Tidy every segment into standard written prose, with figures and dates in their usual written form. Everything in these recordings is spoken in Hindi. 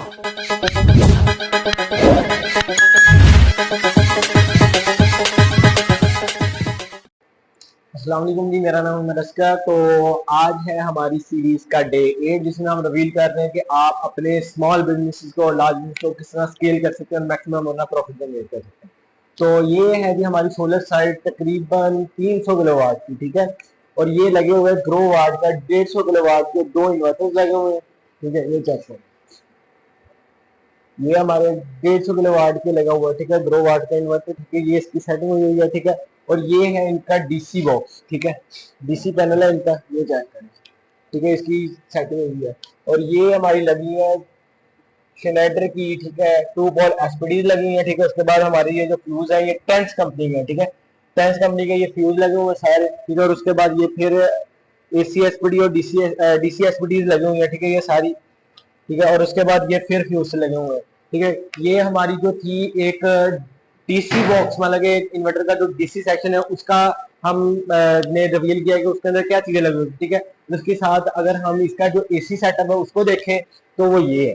अस्सलाम वालेकुम जी, मेरा नाम है रस्का। तो आज है हमारी सीरीज का डे 8 जिसमें हम रिवील कर रहे हैं कि आप अपने स्मॉल बिजनेस को और लार्ज बिजनेस को किस तरह स्केल कर सकते हैं और मैक्सिमम अपना प्रॉफिट जनरेट कर सकते हैं। तो ये है जी हमारी सोलर साइट तकरीबन 300 किलोवाट की, ठीक है। और ये लगे हुए ग्रो वाट का 150 किलोवाट के 2 इन्वर्टर्स लगे हुए हैं, ठीक है। ये चेक करें, ये हमारे 150 किलो वाट के लगा हुआ है, ठीक है। ग्रो वाट का इन्वर्टर, ठीक है। ये इसकी सेटिंग हुई हुई है, ठीक है। और ये है इनका डीसी बॉक्स, ठीक है। डीसी पैनल है इनका, ये चेक करें, ठीक है। इसकी सेटिंग हुई है। और ये हमारी लगी है शनेडर की, ठीक है। 2 बॉल एसपीडी लगी है, ठीक है। उसके बाद हमारी ये जो फ्यूज है ये टेंस कंपनी के, ठीक है। टेंस कंपनी के ये फ्यूज लगे हुए सारे, ठीक है। और उसके बाद ये फिर एसी एसपीडी और डीसी एसपीडी लगी हुई है, ठीक है। ये सारी, ठीक है। और उसके बाद ये फिर फ्यूज से लगे हुए हैं, ठीक है। ये हमारी जो थी एक डीसी बॉक्स, मतलब एक इन्वर्टर का जो डीसी सेक्शन है उसका हम ने रिवील किया कि उसके अंदर क्या चीजें लगी हुई, ठीक है। उसके साथ अगर हम इसका जो एसी सेटअप है उसको देखें तो वो ये है,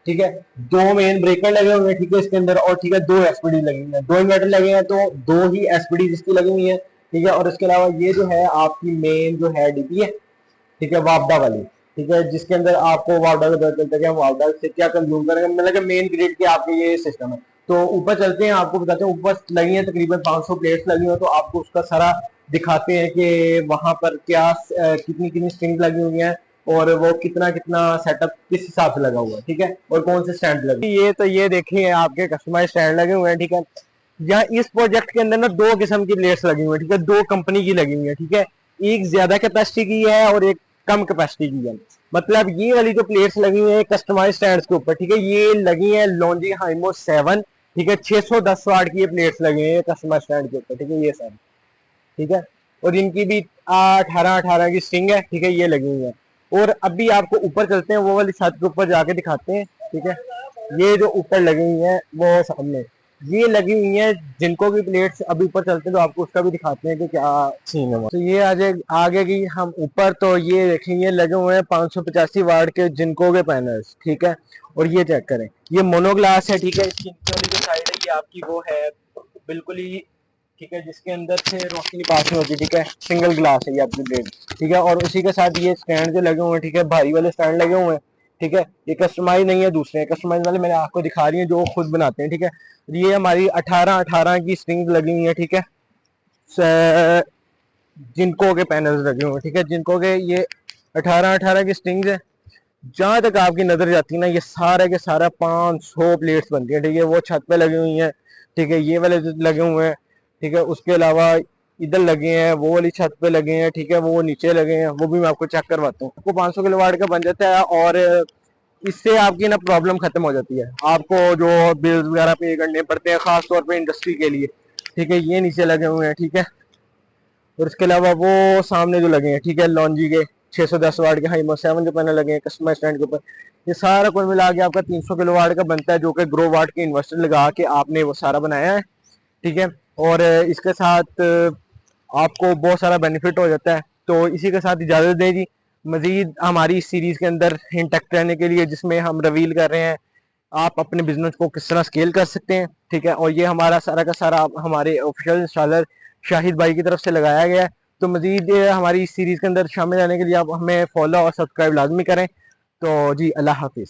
ठीक है। 2 मेन ब्रेकर लगे हुए हैं, ठीक है, इसके अंदर। और ठीक है, 2 एसपीडी लगी हुई है, 2 इन्वर्टर लगे हैं तो 2 ही एसपीडी जिसकी लगी हुई है, ठीक है। और इसके अलावा ये जो है आपकी मेन जो है डीपी है, ठीक है, वापडा वाली, ठीक है, जिसके अंदर आपको वापडा का पता चलता है कि हम वापडा से क्या कंज्यूम करेंगे, मतलब कि मेन ग्रिड के आपके ये सिस्टम है। तो ऊपर चलते हैं, आपको बताते हैं। ऊपर लगी है तकरीबन 500 प्लेट्स लगी हुई है, तो आपको उसका सारा दिखाते हैं कि वहां पर क्या कितनी कितनी स्ट्रिंग लगी हुई है और वो कितना कितना सेटअप किस हिसाब से लगा हुआ है, ठीक है। और कौन से स्टैंड लगे, ये देखिए आपके कस्टमाइज स्टैंड लगे हुए हैं, ठीक है। यहाँ इस प्रोजेक्ट के अंदर ना 2 किस्म की प्लेट्स लगी हुई है, ठीक है। 2 कंपनी की लगी हुई है, ठीक है। एक ज्यादा कैपेसिटी की है और एक कम कैपेसिटी की है। मतलब ये वाली जो प्लेट्स लगी हुई है कस्टमाइज स्टैंड के ऊपर, ठीक है, ये लगी है लॉन्जी हाइमो 7, ठीक है। 610 वाट की ये प्लेट्स लगी हैं कस्टमाइज स्टैंड के ऊपर, ठीक है, ये सारी, ठीक है। और इनकी भी 18-18 की स्ट्रिंग है, ठीक है, ये लगी हुई है। और अभी आपको ऊपर चलते हैं, वो वाली छत के ऊपर जाके दिखाते हैं, ठीक है। ये जो ऊपर लगी हुई है वो सामने ये लगी हुई है जिनको की प्लेट्स। अभी ऊपर चलते हैं तो आपको उसका भी दिखाते हैं कि क्या सीन है। तो ये आगे की हम ऊपर, तो ये देखें, ये लगे हुए हैं 585 वाट के जिनको के पैनल्स, ठीक है। और ये चेक करें, ये मोनोग्लास है, ठीक है। इसकी वाली जो साइड है ये आपकी वो है बिल्कुल ही, ठीक है, जिसके अंदर से रोशनी पास नहीं होती, ठीक है। सिंगल ग्लास है ये आपकी प्लेट, ठीक है। और उसी के साथ ये स्टैंड जो लगे हुए हैं, ठीक है, भारी वाले स्टैंड लगे हुए हैं, ठीक है। ये कस्टमाइज नहीं है, दूसरे कस्टमाइज वाले मैंने आपको दिखा रही है जो खुद बनाते हैं, ठीक है। ये हमारी 18-18 की स्ट्रिंग लगी हुई है, ठीक है। जिनको के पैनल्स लगे हुए हैं, ठीक है। जिनको के ये 18-18 की स्ट्रिंग्स है। जहां तक आपकी नजर जाती है ना, ये सारे के सारा 500 प्लेट्स बनती है, ठीक है। वो छत पे लगी हुई है, ठीक है, ये वाले लगे हुए हैं, ठीक है। उसके अलावा इधर लगे हैं, वो वाली छत पे लगे हैं, ठीक है, वो नीचे लगे हैं, वो भी मैं आपको चेक करवाता हूँ। आपको 500 किलो वाट का बन जाता है और इससे आपकी ना प्रॉब्लम खत्म हो जाती है। आपको जो बिल्स वगैरह पे करने पड़ते हैं खास तौर पे इंडस्ट्री के लिए, ठीक है, ये नीचे लगे हुए हैं, ठीक है। और इसके अलावा वो सामने जो लगे हैं, ठीक है, लॉन्जी के 610 वाट के हाइमो 7 जो पैनल लगे हैं कस्टमर स्टैंड के ऊपर, ये सारा कुल मिला के आपका 300 किलो वाट का बनता है, जो कि ग्रो वाट के इन्वर्टर लगा के आपने वो सारा बनाया है, ठीक है। और इसके साथ आपको बहुत सारा बेनिफिट हो जाता है। तो इसी के साथ इजाजत दें जी। मजीद हमारी इस सीरीज के अंदर इंटैक्ट रहने के लिए, जिसमें हम रिवील कर रहे हैं आप अपने बिजनेस को किस तरह स्केल कर सकते हैं, ठीक है। और ये हमारा सारा का सारा हमारे ऑफिशियल इंस्टॉलर शाहिद भाई की तरफ से लगाया गया है। तो मजीद हमारी इस सीरीज के अंदर शामिल रहने के लिए आप हमें फॉलो और सब्सक्राइब लाजमी करें। तो जी, अल्लाह हाफिज।